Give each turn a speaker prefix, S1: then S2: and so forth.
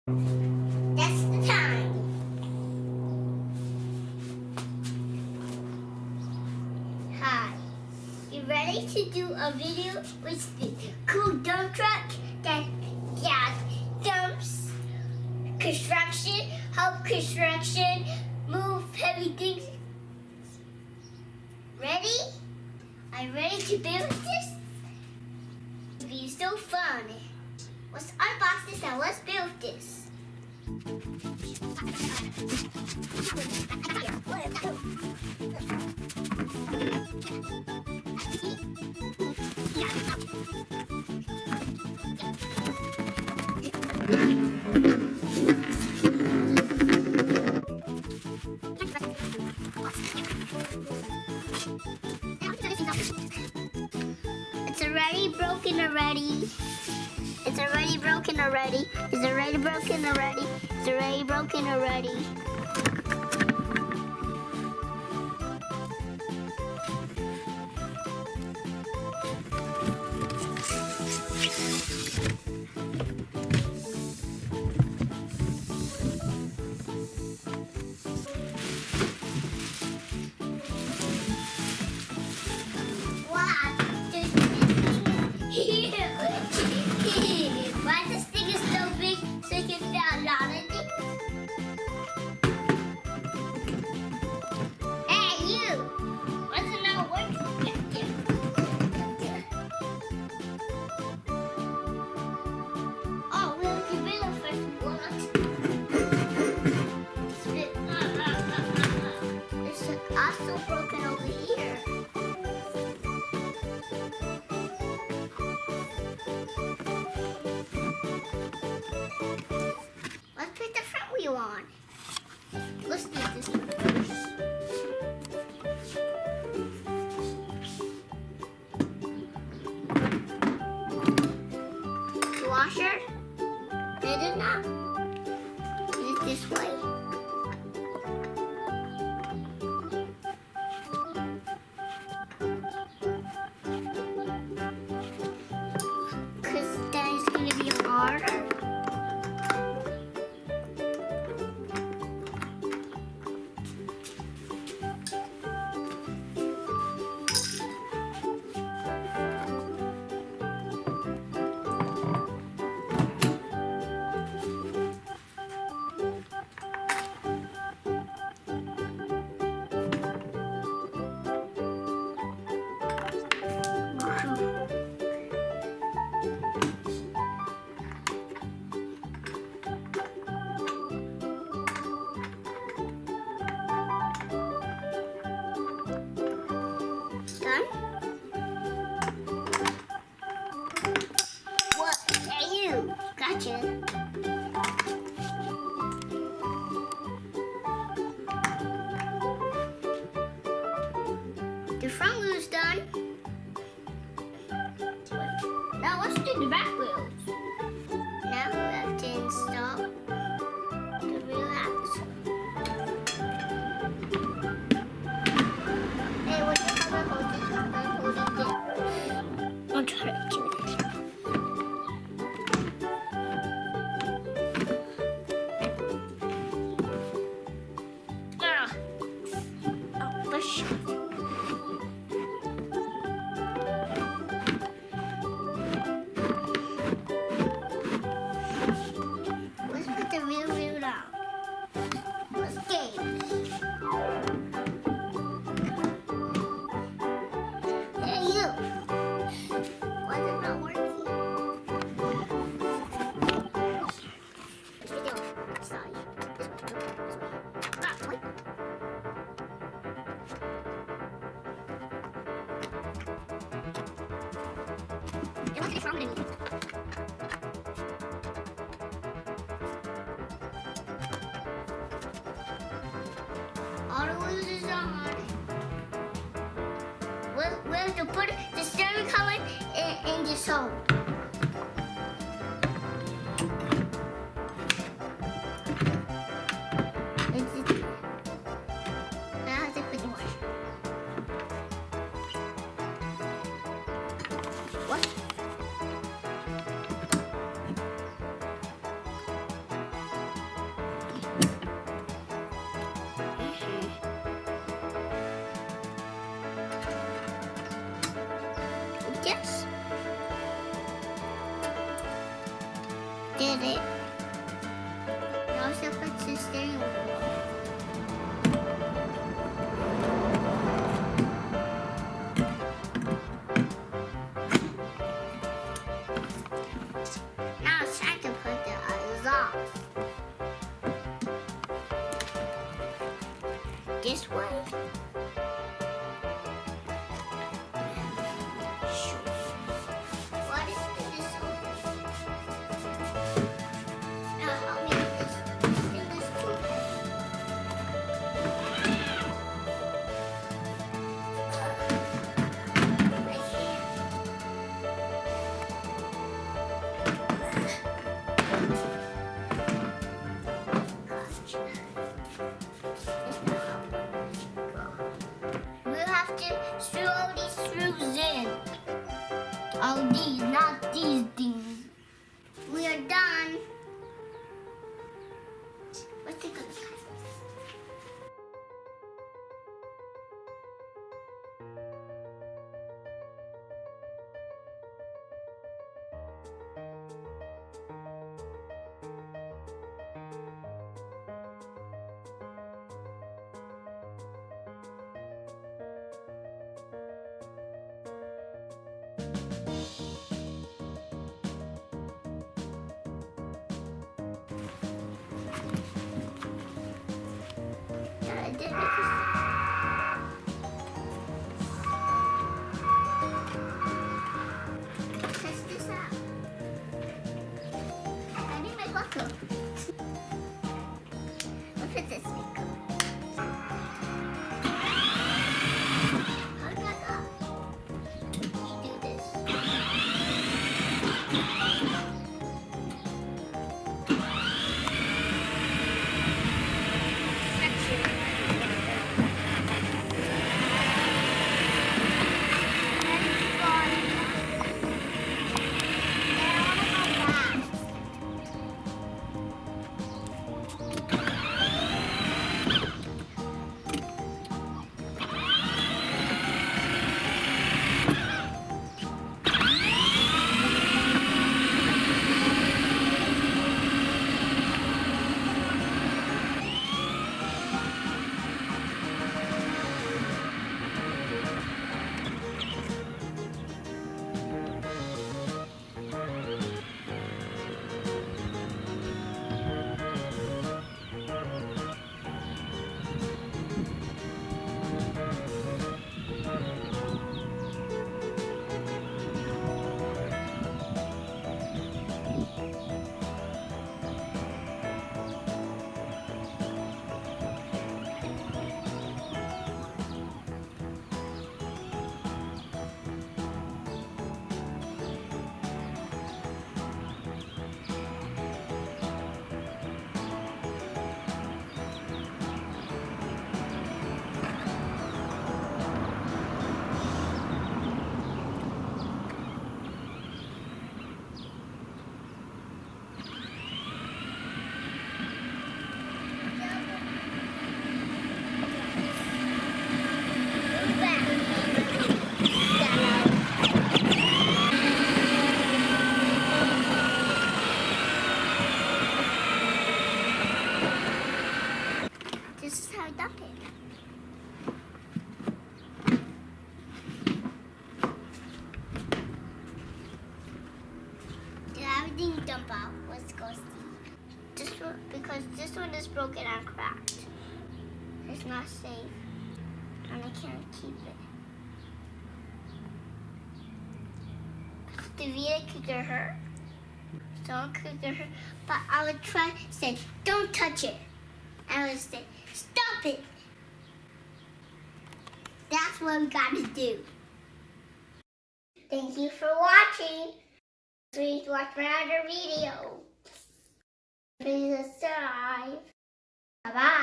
S1: That's the time. Hi. You ready to do a video with the cool dump truck that dumps construction, help construction move heavy things? Ready? Are you ready to build this? It'll be so fun. Let's unbox this and let's build this. It's already broken already. It's already broken already. It's already broken already. It's already broken already. Wow, this thing is huge. Why this thing is so big so you can fit a lot of things? Hey, you! What's it not working yet? Oh, we'll give it a first one. It's also broken over here. Let's put the front wheel on. Let's do this one first. The washer. Good enough. Put it this way. Because then it's going to be harder. Done? What? Hey, you! Gotcha. The front wheel's done. Now let's do the back wheels. Now we have to install the rear axle. Hey, what do you have a hold it? I'm holding it. I'll try to do this. Oh, push. Let's put the rear wheel down. Let's game. Hey, you. Why is it not working? Let's do it. Sorry. Ah, wait. It looks wrong to me. Auto wheels is on. We have to put the steering column in this hole. Now I have to put the washer. What? Yes. Did it. Now step into the steering wheel. Now it's time to put the exhaust. This way. What is this one? Now help me with this. In this too. Right here. Gotcha. We'll have to screw all these screws in. All these, not these things. We are done. What's it gonna cut? I did it. Test this out. I need my buckle. Look at this makeup. How did that go? You do this. This is how I dump it. Did everything dump out? Let's go see. This one, because this one is broken and cracked. It's not safe, and I can't keep it. The Vita could get hurt. Someone could get hurt, but I would try to say, don't touch it. I would say, stop it. That's what we gotta do. Thank you for watching. Please watch my other video. Please subscribe. Bye-bye.